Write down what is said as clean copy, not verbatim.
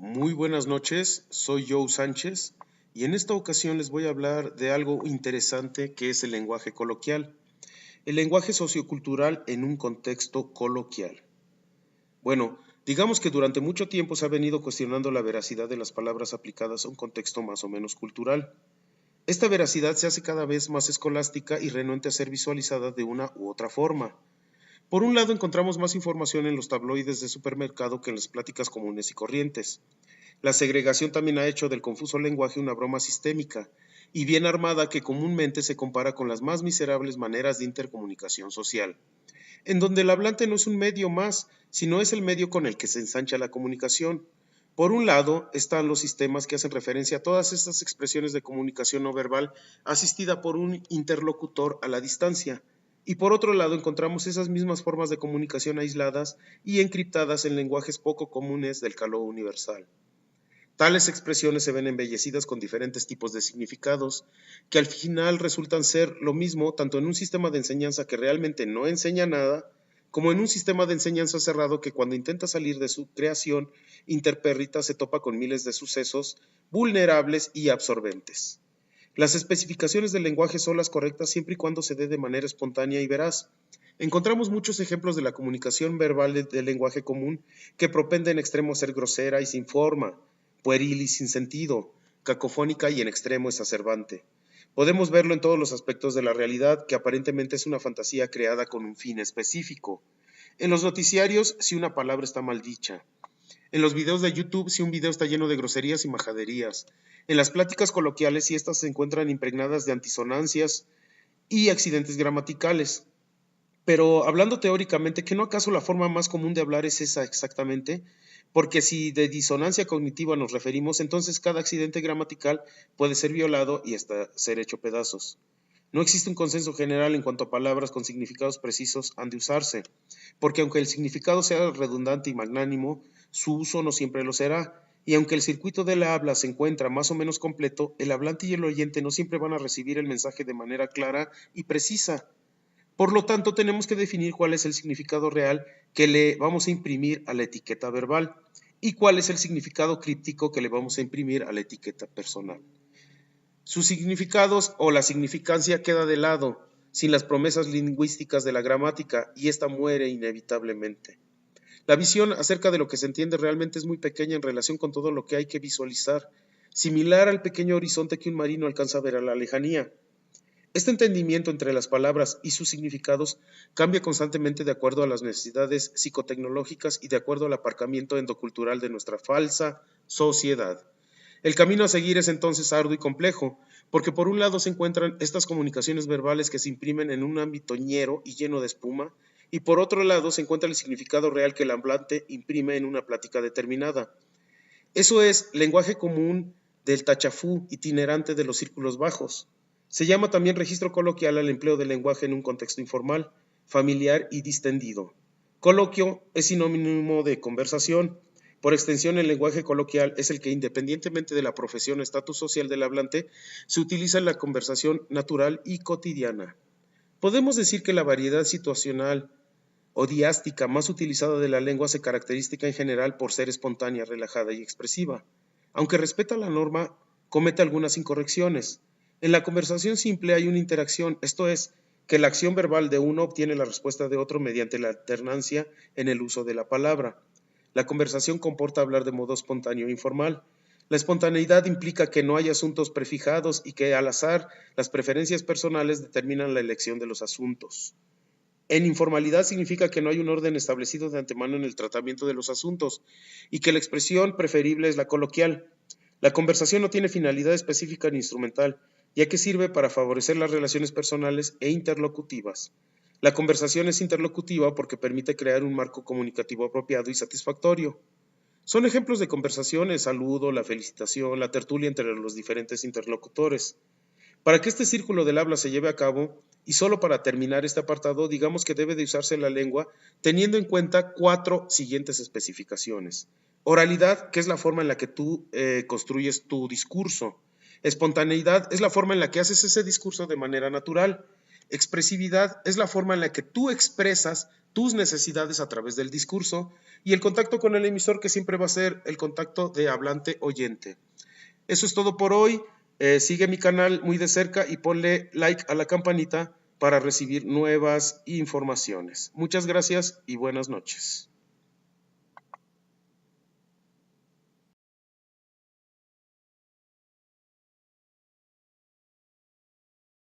Muy buenas noches, soy Joe Sánchez y en esta ocasión les voy a hablar de algo interesante que es el lenguaje coloquial, el lenguaje sociocultural en un contexto coloquial. Bueno, digamos que durante mucho tiempo se ha venido cuestionando la veracidad de las palabras aplicadas a un contexto más o menos cultural. Esta veracidad se hace cada vez más escolástica y renuente a ser visualizada de una u otra forma. Por un lado encontramos más información en los tabloides de supermercado que en las pláticas comunes y corrientes. La segregación también ha hecho del confuso lenguaje una broma sistémica y bien armada que comúnmente se compara con las más miserables maneras de intercomunicación social, en donde el hablante no es un medio más, sino es el medio con el que se ensancha la comunicación. Por un lado están los sistemas que hacen referencia a todas estas expresiones de comunicación no verbal asistida por un interlocutor a la distancia, y por otro lado encontramos esas mismas formas de comunicación aisladas y encriptadas en lenguajes poco comunes del caló universal. Tales expresiones se ven embellecidas con diferentes tipos de significados, que al final resultan ser lo mismo tanto en un sistema de enseñanza que realmente no enseña nada, como en un sistema de enseñanza cerrado que cuando intenta salir de su creación interpérrita se topa con miles de sucesos vulnerables y absorbentes. Las especificaciones del lenguaje son las correctas siempre y cuando se dé de manera espontánea y veraz. Encontramos muchos ejemplos de la comunicación verbal del lenguaje común que propende en extremo a ser grosera y sin forma, pueril y sin sentido, cacofónica y en extremo exacerbante. Podemos verlo en todos los aspectos de la realidad, que aparentemente es una fantasía creada con un fin específico. En los noticiarios, si una palabra está mal dicha. En los videos de YouTube, si un video está lleno de groserías y majaderías. En las pláticas coloquiales, si estas se encuentran impregnadas de antisonancias y accidentes gramaticales. Pero hablando teóricamente, ¿que no acaso la forma más común de hablar es esa exactamente? Porque si de disonancia cognitiva nos referimos, entonces cada accidente gramatical puede ser violado y hasta ser hecho pedazos. No existe un consenso general en cuanto a palabras con significados precisos han de usarse, porque aunque el significado sea redundante y magnánimo, su uso no siempre lo será, y aunque el circuito de la habla se encuentra más o menos completo, el hablante y el oyente no siempre van a recibir el mensaje de manera clara y precisa. Por lo tanto, tenemos que definir cuál es el significado real que le vamos a imprimir a la etiqueta verbal y cuál es el significado críptico que le vamos a imprimir a la etiqueta personal. Sus significados o la significancia queda de lado, sin las promesas lingüísticas de la gramática, y ésta muere inevitablemente. La visión acerca de lo que se entiende realmente es muy pequeña en relación con todo lo que hay que visualizar, similar al pequeño horizonte que un marino alcanza a ver a la lejanía. Este entendimiento entre las palabras y sus significados cambia constantemente de acuerdo a las necesidades psicotecnológicas y de acuerdo al aparcamiento endocultural de nuestra falsa sociedad. El camino a seguir es entonces arduo y complejo, porque por un lado se encuentran estas comunicaciones verbales que se imprimen en un ámbito ñero y lleno de espuma, y por otro lado se encuentra el significado real que el hablante imprime en una plática determinada. Eso es lenguaje común del tachafú itinerante de los círculos bajos. Se llama también registro coloquial al empleo del lenguaje en un contexto informal, familiar y distendido. Coloquio es sinónimo de conversación. Por extensión, el lenguaje coloquial es el que, independientemente de la profesión o estatus social del hablante, se utiliza en la conversación natural y cotidiana. Podemos decir que la variedad situacional o diástica más utilizada de la lengua se caracteriza en general por ser espontánea, relajada y expresiva. Aunque respeta la norma, comete algunas incorrecciones. En la conversación simple hay una interacción, esto es, que la acción verbal de uno obtiene la respuesta de otro mediante la alternancia en el uso de la palabra. La conversación comporta hablar de modo espontáneo e informal. La espontaneidad implica que no hay asuntos prefijados y que al azar las preferencias personales determinan la elección de los asuntos. En informalidad significa que no hay un orden establecido de antemano en el tratamiento de los asuntos y que la expresión preferible es la coloquial. La conversación no tiene finalidad específica ni instrumental, ya que sirve para favorecer las relaciones personales e interlocutivas. La conversación es interlocutiva porque permite crear un marco comunicativo apropiado y satisfactorio. Son ejemplos de conversación el saludo, la felicitación, la tertulia entre los diferentes interlocutores. Para que este círculo del habla se lleve a cabo, y solo para terminar este apartado, digamos que debe de usarse la lengua teniendo en cuenta 4 siguientes especificaciones. Oralidad, que es la forma en la que tú construyes tu discurso. Espontaneidad es la forma en la que haces ese discurso de manera natural. Expresividad es la forma en la que tú expresas tus necesidades a través del discurso y el contacto con el emisor, que siempre va a ser el contacto de hablante-oyente. Eso es todo por hoy. Sigue mi canal muy de cerca y ponle like a la campanita para recibir nuevas informaciones. Muchas gracias y buenas noches.